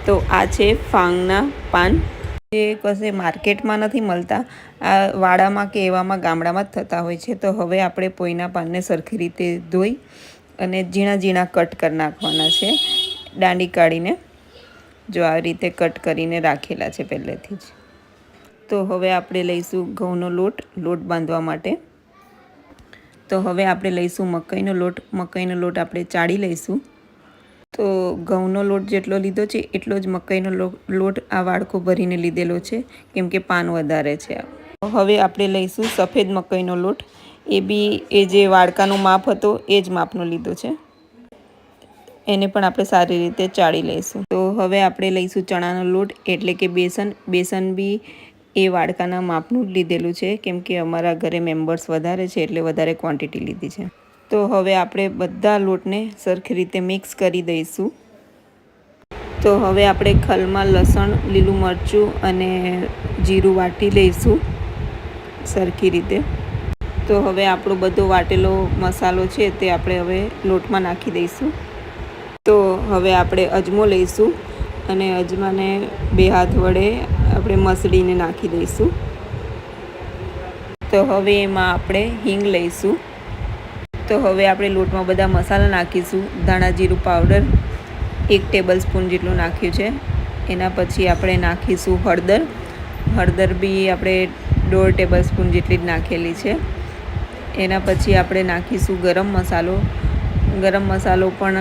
તો આ છે ફાંગના પાન, જે કશે માર્કેટમાં નથી મળતા, આ વાડામાં કે એવામાં ગામડામાં જ થતા હોય છે. તો હવે આપણે પોઈના પાનને સરખી રીતે ધોઈ અને ઝીણા ઝીણા કટ કરી નાખવાના છે, દાંડી કાઢીને. જો આ રીતે કટ કરીને રાખેલા છે પહેલેથી જ. તો હવે આપણે લઈશું ઘઉંનો લોટ બાંધવા માટે. તો હવે આપણે લઈશું મકાઈનો લોટ આપણે ચાળી લઈશું. તો ઘઉંનો લોટ જેટલો લીધો છે એટલો જ મકાઈનો લોટ આ વાડકો ભરીને લીધેલો છે, કેમ કે પાન વધારે છે. હવે આપણે લઈશું સફેદ મકાઈનો લોટ, એ બી એ જે વાડકાનો માપ હતો એ જ માપનો લીધો છે. એને પણ આપણે સારી રીતે ચાળી લઈશું. તો હવે આપણે લઈશું ચણાનો લોટ, એટલે કે બેસન બી એ વાડકાના માપનું જ લીધેલું છે, કેમ કે અમારા ઘરે મેમ્બર્સ વધારે છે એટલે વધારે ક્વોન્ટિટી લીધી છે. તો હવે આપણે બધા લોટને સરખી રીતે મિક્સ કરી દઈશું. તો હવે આપણે ખલમાં લસણ, લીલું મરચું અને જીરું વાટી લઈશું સરખી રીતે. તો હવે આપણો બધો વાટેલો મસાલો છે તે આપણે હવે લોટમાં નાખી દઈશું. તો હવે આપણે અજમો લઈશું અને અજમાને 2 હાથ વડે આપણે મસળીને નાખી દઈશું. તો હવે એમાં આપણે હિંગ લઈશું. તો હવે આપણે લોટમાં બધા મસાલા નાખીશું. ધાણા જીરું પાવડર 1 ટેબલ સ્પૂન જેટલું નાખ્યું છે. એના પછી આપણે નાખીશું હળદર બી આપણે 1.5 ટેબલ સ્પૂન જેટલી જ નાખેલી છે. એના પછી આપણે નાખીશું ગરમ મસાલો પણ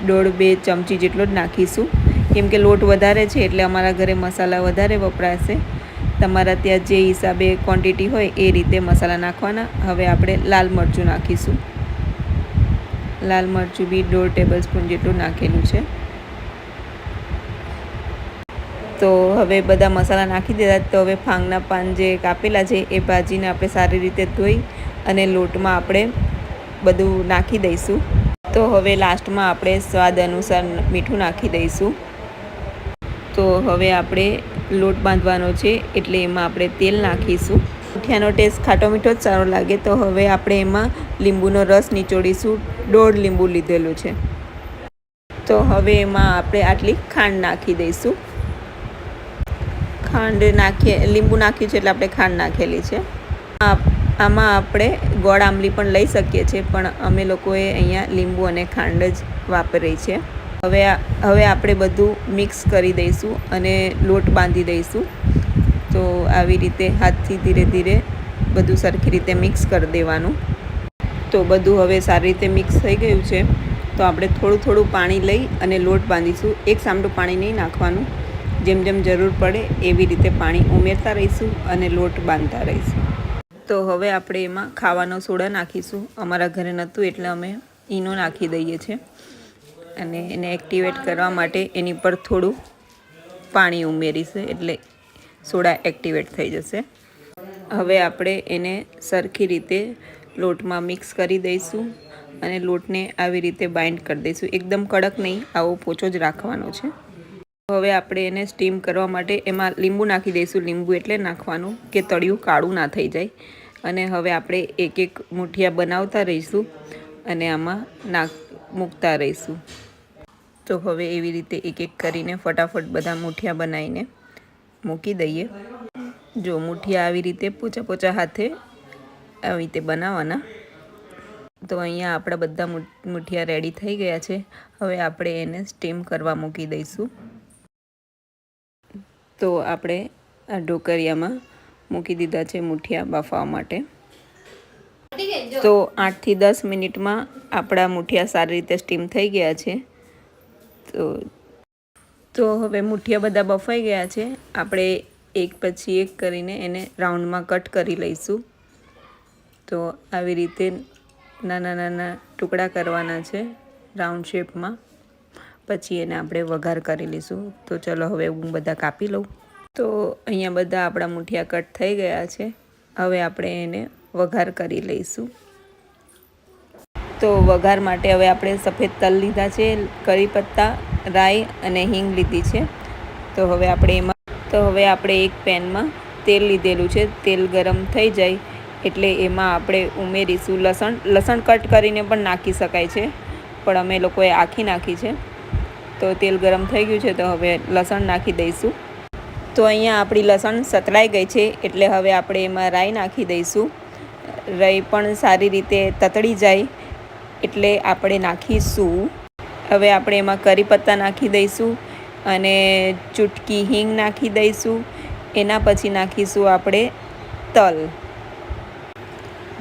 1.5-2 ચમચી જેટલો જ નાખીશું, કેમ કે લોટ વધારે છે એટલે અમારા ઘરે મસાલા વધારે વપરાશે. તમારા ત્યાં જે હિસાબે ક્વોન્ટિટી હોય એ રીતે મસાલા નાખવાના. હવે આપણે લાલ મરચું નાખીશું. લાલ મરચું બી 1.5 ટેબલ સ્પૂન જેટલું નાખેલું છે. તો હવે બધા મસાલા નાખી દીધા. તો હવે ફાંગના પાન જે કાપેલા છે એ ભાજીને આપણે સારી રીતે ધોઈ અને લોટમાં આપણે બધું નાખી દઈશું. તો હવે લાસ્ટમાં આપણે સ્વાદ અનુસાર મીઠું નાખી દઈશું. તો હવે આપણે લોટ બાંધવાનો છે એટલે એમાં આપણે તેલ નાખીશું. મુઠિયાનો ટેસ્ટ ખાટો મીઠો જ સારો લાગે. તો હવે આપણે એમાં લીંબુનો રસ નીચોડીશું. 1.5 લીંબુ લીધેલું છે. તો હવે એમાં આપણે આટલી ખાંડ નાખી દઈશું. લીંબુ નાખ્યું છે એટલે આપણે ખાંડ નાખેલી છે. આમાં આપણે ગોળ આંબલી પણ લઈ શકીએ છીએ, પણ અમે લોકોએ અહીંયા લીંબુ અને ખાંડ જ વાપરી છે. હવે આપણે બધું મિક્સ કરી દઈશું અને લોટ બાંધી દઈશું. તો આવી રીતે હાથથી ધીરે ધીરે બધું સરખી રીતે મિક્સ કરી દેવાનું. તો બધું હવે સારી રીતે મિક્સ થઈ ગયું છે. તો આપણે થોડું પાણી લઈ અને લોટ બાંધીશું. એક સામટું પાણી નહીં નાખવાનું, જેમ જેમ જરૂર પડે એવી રીતે પાણી ઉમેરતા રહીશું અને લોટ બાંધતા રહીશું. તો હવે આપણે એમાં ખાવાનો સોડા નાખીશું. અમારા ઘરે નહોતું એટલે અમે ઈનો નાખી દઈએ છીએ, અને એને એક્ટિવેટ કરવા માટે એની પર થોડું પાણી ઉમેરીશું એટલે સોડા એક્ટિવેટ થઈ જશે. હવે આપણે એને સરખી રીતે લોટમાં મિક્સ કરી દઈશું અને લોટને આવી રીતે બાઇન્ડ કરી દઈશું. એકદમ કડક નહીં, આવો પોચો જ રાખવાનો છે. હવે આપણે એને સ્ટીમ કરવા માટે એમાં લીંબુ નાખી દઈશું. લીંબુ એટલે નાખવાનું કે તળિયું કાળું ના થઈ જાય. અને હવે આપણે એક એક મુઠિયા બનાવતા રહીશું અને આમાં મૂકતા રહીશું. તો હવે એવી રીતે એક એક કરીને ફટાફટ બધા મુઠિયા બનાવીને મૂકી દઈએ. જો મુઠિયા આવી રીતે પોચા હાથે આવી રીતે બનાવવાના. તો અહીંયા આપણા બધા મુઠિયા રેડી થઈ ગયા છે. હવે આપણે એને સ્ટીમ કરવા મૂકી દઈશું. તો આપણે આ ઢોકરિયામાં મૂકી દીધા છે મુઠિયા બાફવા માટે. તો 8 થી 10 મિનિટમાં આપણા મુઠિયા સારી રીતે સ્ટીમ થઈ ગયા છે. તો હવે મુઠિયા બધા બફાઈ ગયા છે. આપણે એક પછી એક કરીને એને રાઉન્ડમાં કટ કરી લઈશું. તો આવી રીતે નાના ટુકડા કરવાના છે રાઉન્ડ શેપમાં. પછી એને આપણે વઘાર કરી લઈશું. તો ચલો હવે હું બધા કાપી લઉં. તો અહીંયા બધા આપણા મુઠિયા કટ થઈ ગયા છે. હવે આપણે એને વઘાર કરી લઈશું. તો વઘાર માટે હવે આપણે સફેદ તલ લીધા છે, કરી પત્તા, રાઈ અને હિંગ લીધી છે. તો હવે આપણે એક પેનમાં તેલ લીધેલું છે. તેલ ગરમ થઈ જાય એટલે એમાં આપણે ઉમેરીશું લસણ. લસણ કટ કરીને પણ નાખી શકાય છે, પણ અમે લોકોએ આખી નાખી છે. તો તેલ ગરમ થઈ ગયું છે, તો હવે લસણ નાખી દઈશું. તો અહીંયા આપણી લસણ સતળાઈ ગઈ છે, એટલે હવે આપણે એમાં રાઈ નાખી દઈશું. રાઈ પણ સારી રીતે તતળી જાય એટલે આપણે નાખીશું. હવે આપણે એમાં કરી પત્તા નાખી દઈશું અને ચૂટકી હિંગ નાખી દઈશું. એના પછી નાખીશું આપણે તલ.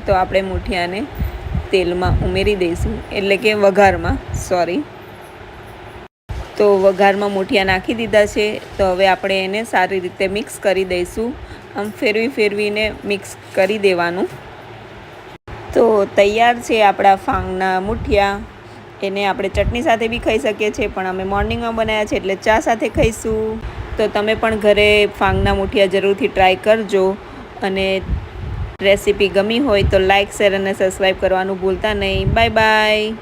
તો આપણે મૂઠિયાને તેલમાં ઉમેરી દઈશું, એટલે કે વઘારમાં, તો વઘારમાં મૂઠિયા નાખી દીધા છે. તો હવે આપણે એને સારી રીતે મિક્સ કરી દઈશું. આમ ફેરવીને મિક્સ કરી દેવાનું. તો તૈયાર છે આપણા ફાંગના મૂઠિયા. એને આપણે ચટણી સાથે બી ખાઈ શકીએ છીએ, પણ અમે મોર્નિંગમાં બનાવ્યા છે એટલે ચા સાથે ખાઈશું. તો તમે પણ ઘરે ફાંગના મૂઠિયા જરૂરથી ટ્રાય કરજો. અને રેસીપી ગમી હોય તો લાઇક, શેર અને સબસ્ક્રાઈબ કરવાનું ભૂલતા નહીં. Bye bye.